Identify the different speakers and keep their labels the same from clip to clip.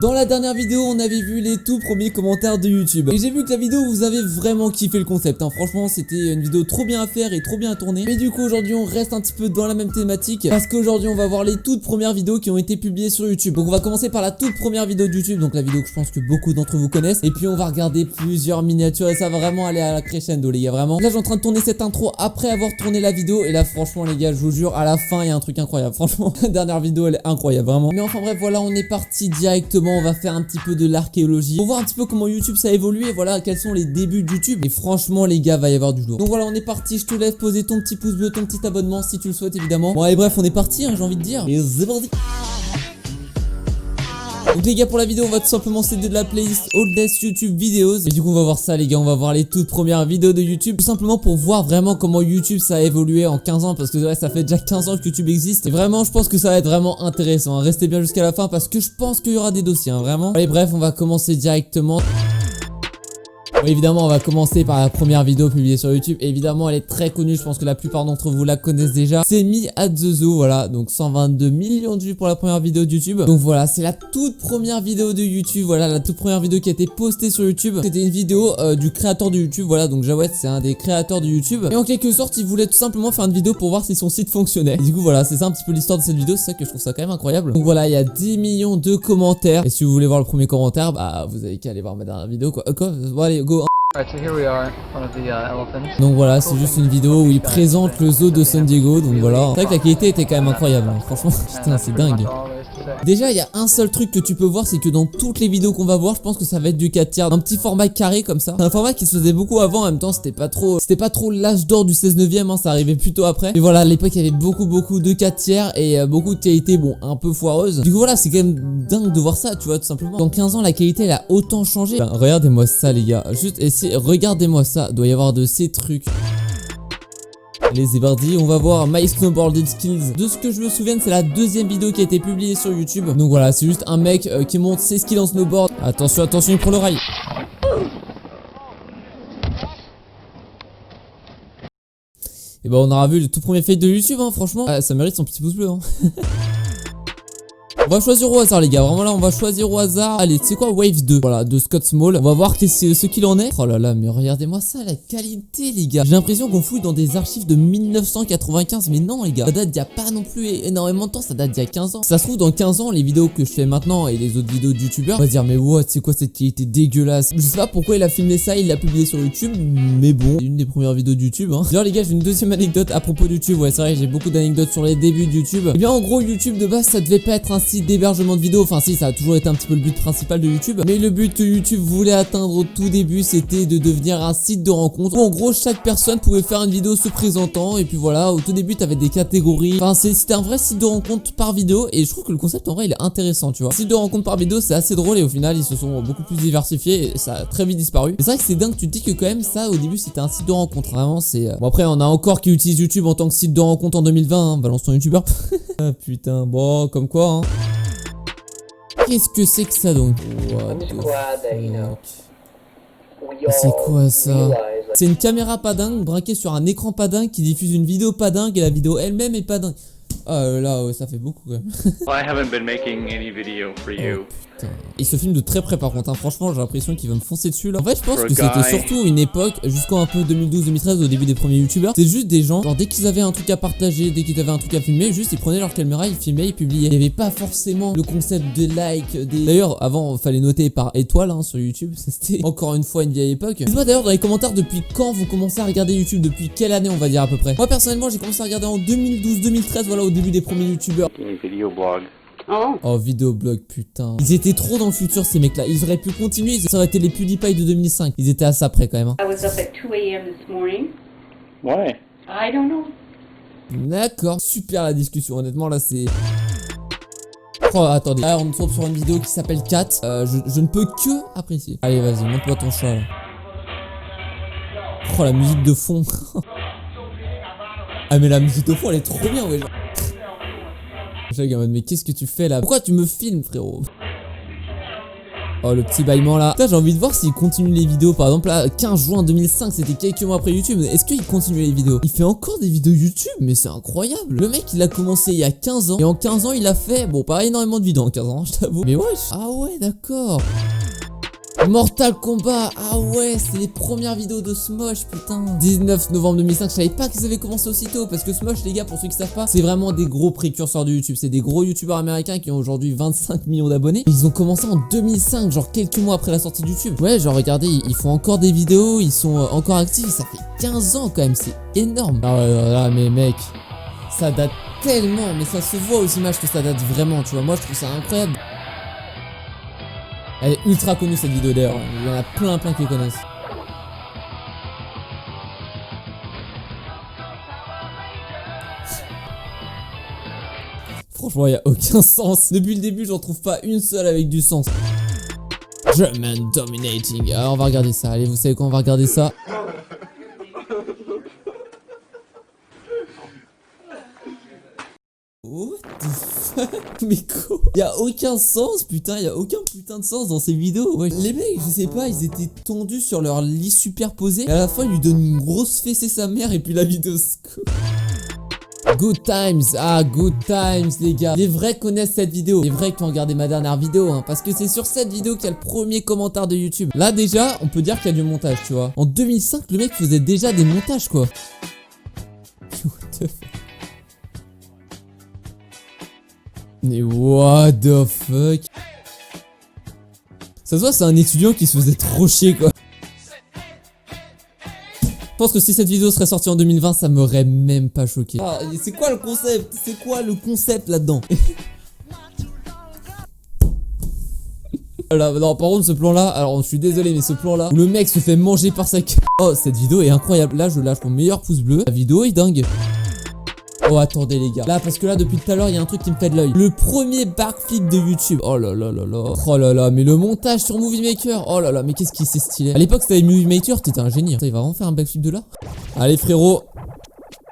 Speaker 1: Dans la dernière vidéo, on avait vu les tout premiers commentaires de YouTube. Et j'ai vu que la vidéo, vous avez vraiment kiffé le concept. Franchement, c'était une vidéo trop bien à faire et trop bien à tourner. Mais du coup, aujourd'hui, on reste un petit peu dans la même thématique. Parce qu'aujourd'hui, on va voir les toutes premières vidéos qui ont été publiées sur YouTube. Donc, on va commencer par la toute première vidéo de YouTube. Donc, la vidéo que je pense que beaucoup d'entre vous connaissent. Et puis, on va regarder plusieurs miniatures. Et ça va vraiment aller à la crescendo, les gars. Vraiment. Là, je suis en train de tourner cette intro après avoir tourné la vidéo. Et là, franchement, les gars, je vous jure, à la fin, il y a un truc incroyable. Franchement, la dernière vidéo, elle est incroyable, vraiment. Mais enfin, bref, voilà, on est parti directement. On va faire un petit peu de l'archéologie pour voir un petit peu comment YouTube ça a évolué, voilà quels sont les débuts de YouTube. Et franchement les gars, va y avoir du lourd. Donc voilà, on est parti, je te laisse poser ton petit pouce bleu, ton petit abonnement si tu le souhaites évidemment. Bon allez bref, on est parti j'ai envie de dire. Et c'est parti. Donc les gars, pour la vidéo on va tout simplement s'aider de la playlist Oldest YouTube Videos. Et du coup on va voir ça les gars, on va voir les toutes premières vidéos de YouTube. Tout simplement pour voir vraiment comment YouTube ça a évolué en 15 ans. Parce que ouais, ça fait déjà 15 ans que YouTube existe. Et vraiment je pense que ça va être vraiment intéressant. Restez bien jusqu'à la fin parce que je pense qu'il y aura des dossiers vraiment. Allez bref, on va commencer directement. Bon, évidemment on va commencer par la première vidéo publiée sur YouTube. Évidemment elle est très connue, je pense que la plupart d'entre vous la connaissent déjà. C'est Me at the Zoo, voilà, donc 122 millions de vues pour la première vidéo de YouTube. Donc voilà, c'est la toute première vidéo de YouTube, voilà, la toute première vidéo qui a été postée sur YouTube. C'était une vidéo du créateur de YouTube, voilà, donc Jawed c'est un des créateurs de YouTube. Et en quelque sorte il voulait tout simplement faire une vidéo pour voir si son site fonctionnait. Et du coup voilà, c'est ça un petit peu l'histoire de cette vidéo, c'est ça que je trouve ça quand même incroyable. Donc voilà, il y a 10 millions de commentaires. Et si vous voulez voir le premier commentaire, bah vous avez qu'à aller voir ma dernière vidéo quoi. Bon allez, go. Donc voilà, c'est juste une vidéo où il présente le zoo de San Diego. Donc voilà, c'est vrai que la qualité était quand même incroyable hein. Franchement, putain c'est dingue. Déjà il y a un seul truc que tu peux voir, c'est que dans toutes les vidéos qu'on va voir, je pense que ça va être du 4 tiers, un petit format carré comme ça. C'est un format qui se faisait beaucoup avant, en même temps c'était pas trop l'âge d'or du 16/9 hein, ça arrivait plutôt après. Mais voilà, à l'époque il y avait beaucoup de 4 tiers et beaucoup de qualité bon un peu foireuse. Du coup voilà, c'est quand même dingue de voir ça, tu vois, tout simplement. Dans 15 ans la qualité elle a autant changé. Ben, regardez-moi ça les gars, juste regardez-moi ça, doit y avoir de ces trucs. Les zébardis, on va voir My Snowboarding Skills. De ce que je me souviens, c'est la deuxième vidéo qui a été publiée sur YouTube. Donc voilà, c'est juste un mec qui montre ses skills en snowboard. Attention, attention, il prend le rail. Et bah on aura vu le tout premier fail de YouTube hein, franchement. Ça mérite son petit pouce bleu hein. On va choisir au hasard les gars, vraiment là on va choisir au hasard. Allez, c'est quoi, Wave 2, voilà, de Scott Small. On va voir ce qu'il en est. Oh là là, mais regardez-moi ça, la qualité les gars. J'ai l'impression qu'on fouille dans des archives de 1995. Mais non les gars, ça date d'il y a pas non plus énormément de temps, ça date d'il y a 15 ans. Ça se trouve dans 15 ans, les vidéos que je fais maintenant et les autres vidéos de youtubeurs, on va dire mais what, c'est quoi cette qualité dégueulasse. Je sais pas pourquoi il a filmé ça, il l'a publié sur YouTube. Mais bon, c'est une des premières vidéos de YouTube hein. D'ailleurs les gars, j'ai une deuxième anecdote à propos de YouTube. Ouais c'est vrai, j'ai beaucoup d'anecdotes sur les débuts de YouTube. Et bien en gros YouTube de base ça devait pas être un site d'hébergement de vidéos, enfin si, ça a toujours été un petit peu le but principal de YouTube, mais le but que YouTube voulait atteindre au tout début c'était de devenir un site de rencontre où en gros chaque personne pouvait faire une vidéo se présentant. Et puis voilà, au tout début t'avais des catégories, enfin c'était un vrai site de rencontre par vidéo. Et je trouve que le concept en vrai il est intéressant, tu vois. Site de rencontre par vidéo c'est assez drôle et au final ils se sont beaucoup plus diversifiés et ça a très vite disparu. C'est vrai que c'est dingue, tu te dis que quand même ça au début c'était un site de rencontre, vraiment c'est... Bon après on a encore qui utilisent YouTube en tant que site de rencontre en 2020 hein. Balance ton youtubeur. Ah putain, bon comme quoi hein. Qu'est-ce que c'est que ça donc? C'est quoi ça? C'est une caméra pas dingue braquée sur un écran pas dingue qui diffuse une vidéo pas dingue et la vidéo elle-même est pas dingue. Ah là ouais, ça fait beaucoup quand même. Il se filme de très près par contre hein. Franchement j'ai l'impression qu'il va me foncer dessus là. En fait je pense que c'était surtout une époque jusqu'en un peu 2012-2013 au début des premiers youtubeurs. C'est juste des gens, genre dès qu'ils avaient un truc à partager, dès qu'ils avaient un truc à filmer, juste ils prenaient leur caméra, ils filmaient, ils publiaient. Il n'y avait pas forcément le concept de like D'ailleurs avant fallait noter par étoile hein, sur YouTube. C'était encore une fois une vieille époque. Dites-moi d'ailleurs dans les commentaires depuis quand vous commencez à regarder YouTube, depuis quelle année on va dire à peu près. Moi personnellement j'ai commencé à regarder en 2012-2013, voilà, au début des premiers youtubeurs. Oh vidéoblog putain. Ils étaient trop dans le futur ces mecs là. Ils auraient pu continuer, ça aurait été les PewDiePie de 2005. Ils étaient à ça près quand même hein.
Speaker 2: Ouais.
Speaker 1: D'accord, super la discussion, honnêtement là c'est... Oh attendez, là on tombe sur une vidéo qui s'appelle Cat. Je ne peux que apprécier. Allez vas-y, montre-moi ton chat là. Oh la musique de fond. Ah mais la musique de fond elle est trop bien ouais. Je suis en mode mais qu'est-ce que tu fais là? Pourquoi tu me filmes frérot? Oh, le petit bâillement là. Putain, j'ai envie de voir s'il continue les vidéos. Par exemple, là, 15 juin 2005, c'était quelques mois après YouTube. Est-ce qu'il continue les vidéos? Il fait encore des vidéos YouTube, mais c'est incroyable. Le mec, il a commencé il y a 15 ans. Et en 15 ans, il a fait, bon, pas énormément de vidéos en 15 ans, je t'avoue. Mais wesh. Ah ouais, d'accord. Mortal Kombat, ah ouais, c'est les premières vidéos de Smosh, putain. 19 novembre 2005, je savais pas qu'ils avaient commencé aussitôt. Parce que Smosh, les gars, pour ceux qui savent pas, c'est vraiment des gros précurseurs de YouTube. C'est des gros youtubeurs américains qui ont aujourd'hui 25 millions d'abonnés. Ils ont commencé en 2005, genre quelques mois après la sortie de YouTube. Ouais, genre regardez, ils font encore des vidéos, ils sont encore actifs. Ça fait 15 ans quand même, c'est énorme. Ah ouais, là, mais mec, ça date tellement, mais ça se voit aux images que ça date vraiment, tu vois. Moi, je trouve ça incroyable. Elle est ultra connue cette vidéo d'ailleurs, il y en a plein qui les connaissent. Franchement, il n'y a aucun sens. Depuis le début, j'en trouve pas une seule avec du sens. German Dominating. Alors, on va regarder ça. Allez, vous savez quoi, on va regarder ça. What the fuck? Mais quoi? Y'a aucun sens, putain, y'a aucun putain de sens dans ces vidéos. Ouais. Les mecs, je sais pas, ils étaient tendus sur leur lit superposé. Et à la fin, ils lui donnent une grosse fessée sa mère et puis la vidéo se coupe. Good times, ah good times les gars. Les vrais connaissent cette vidéo. Les vrais qui ont regardé ma dernière vidéo hein, parce que c'est sur cette vidéo qu'il y a le premier commentaire de YouTube. Là déjà, on peut dire qu'il y a du montage, tu vois. En 2005, le mec faisait déjà des montages quoi. What the fuck? Mais what the fuck? Ça se voit, c'est un étudiant qui se faisait trop chier quoi. Je pense que si cette vidéo serait sortie en 2020, ça m'aurait même pas choqué. Ah, c'est quoi le concept? C'est quoi le concept là-dedans? Là, non, par contre, ce plan-là, alors je suis désolé, mais ce plan-là, où le mec se fait manger par sa queue. Oh, cette vidéo est incroyable. Là, je lâche mon meilleur pouce bleu. La vidéo est dingue. Oh, attendez, les gars. Là, parce que là, depuis tout à l'heure, il y a un truc qui me fait de l'œil. Le premier backflip de YouTube. Oh là là là là. Oh là là, mais le montage sur Movie Maker. Oh là là, mais qu'est-ce qui s'est stylé. À l'époque, c'était Movie Maker, t'étais un génie. Putain, il va vraiment faire un backflip de là. Allez, frérot.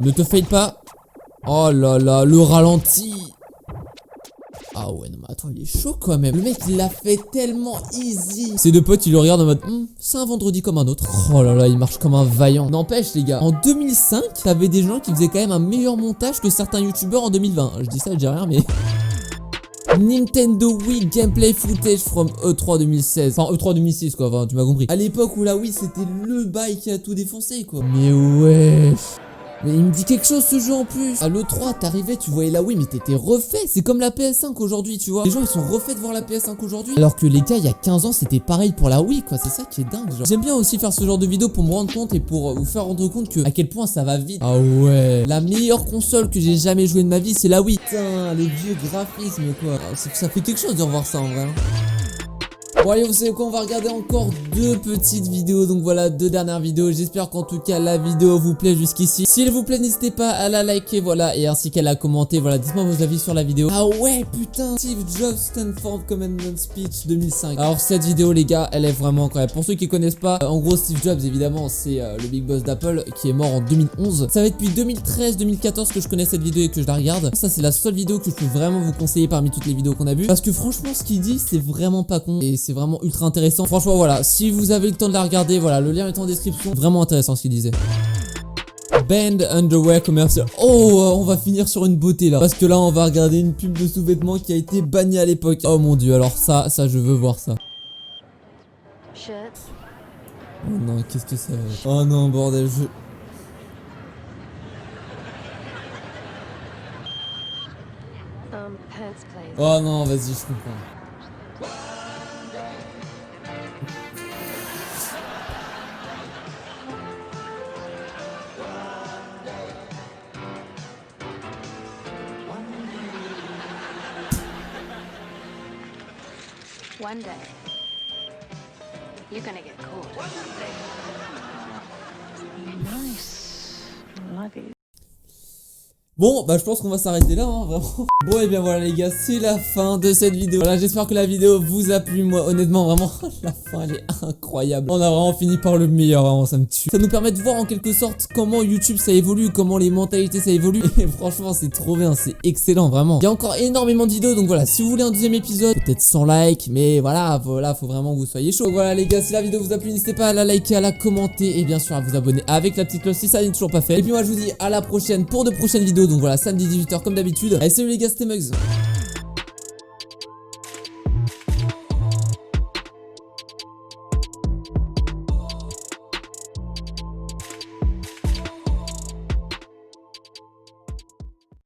Speaker 1: Ne te fade pas. Oh là là, le ralenti. Ah ouais, non mais attends, il est chaud quand même. Le mec, il l'a fait tellement easy. Ses deux potes, ils le regardent en mode c'est un vendredi comme un autre. Oh là là, il marche comme un vaillant. N'empêche les gars, en 2005, t'avais des gens qui faisaient quand même un meilleur montage que certains youtubeurs en 2020. Je dis ça, je dis rien, mais... Nintendo Wii Gameplay Footage from E3 2016. Enfin, E3 2006 quoi, enfin, tu m'as compris. À l'époque où la Wii, c'était le bail qui a tout défoncé quoi. Mais ouais... Mais il me dit quelque chose ce jeu en plus. À l'E3 t'arrivais, tu voyais la Wii mais t'étais refait. C'est comme la PS5 aujourd'hui tu vois. Les gens ils sont refaits de voir la PS5 aujourd'hui. Alors que les gars il y a 15 ans c'était pareil pour la Wii quoi. C'est ça qui est dingue genre. J'aime bien aussi faire ce genre de vidéo pour me rendre compte et pour vous faire rendre compte que à quel point ça va vite. Ah ouais. La meilleure console que j'ai jamais joué de ma vie c'est la Wii. Putain les vieux graphismes quoi. Ça fait quelque chose de revoir ça en vrai. Bon allez, vous savez quoi, on va regarder encore deux petites vidéos. Donc voilà, deux dernières vidéos. J'espère qu'en tout cas la vidéo vous plaît jusqu'ici. S'il vous plaît, n'hésitez pas à la liker, voilà, et ainsi qu'à la commenter. Voilà, dites-moi vos avis sur la vidéo. Ah ouais, putain, Steve Jobs Stanford Commencement Speech 2005. Alors cette vidéo les gars, elle est vraiment incroyable. Pour ceux qui connaissent pas, en gros Steve Jobs évidemment c'est le big boss d'Apple qui est mort en 2011. Ça va être depuis 2013-2014 que je connais cette vidéo et que je la regarde. Ça c'est la seule vidéo que je peux vraiment vous conseiller parmi toutes les vidéos qu'on a vues. Parce que franchement ce qu'il dit c'est vraiment pas con et c'est vraiment ultra intéressant. Franchement voilà, si vous avez le temps de la regarder, voilà, le lien est en description. Vraiment intéressant ce qu'il disait. Band Underwear Commercial. Oh, on va finir sur une beauté là. Parce que là, on va regarder une pub de sous-vêtements qui a été bannie à l'époque. Oh mon dieu, alors ça, je veux voir ça. Oh non, qu'est-ce que ça va être? Oh non, bordel, Oh non, vas-y, je comprends.
Speaker 2: One day, you're gonna get caught. Nice. Lucky.
Speaker 1: Bon, bah je pense qu'on va s'arrêter là, hein, vraiment. Bon, et bien voilà les gars, c'est la fin de cette vidéo. Voilà, j'espère que la vidéo vous a plu. Moi, honnêtement, vraiment, la fin, elle est incroyable. On a vraiment fini par le meilleur, vraiment, ça me tue. Ça nous permet de voir en quelque sorte comment YouTube ça évolue, comment les mentalités ça évolue. Et franchement, c'est trop bien, c'est excellent, vraiment. Il y a encore énormément de vidéos, donc voilà, si vous voulez un deuxième épisode, peut-être 100 likes, mais voilà, faut vraiment que vous soyez chaud. Donc voilà les gars, si la vidéo vous a plu, n'hésitez pas à la liker, à la commenter et bien sûr à vous abonner avec la petite cloche si ça n'est toujours pas fait. Et puis moi, je vous dis à la prochaine pour de prochaines vidéos. Donc voilà, samedi 18h comme d'habitude. Allez, salut les gars, c'était Mugs.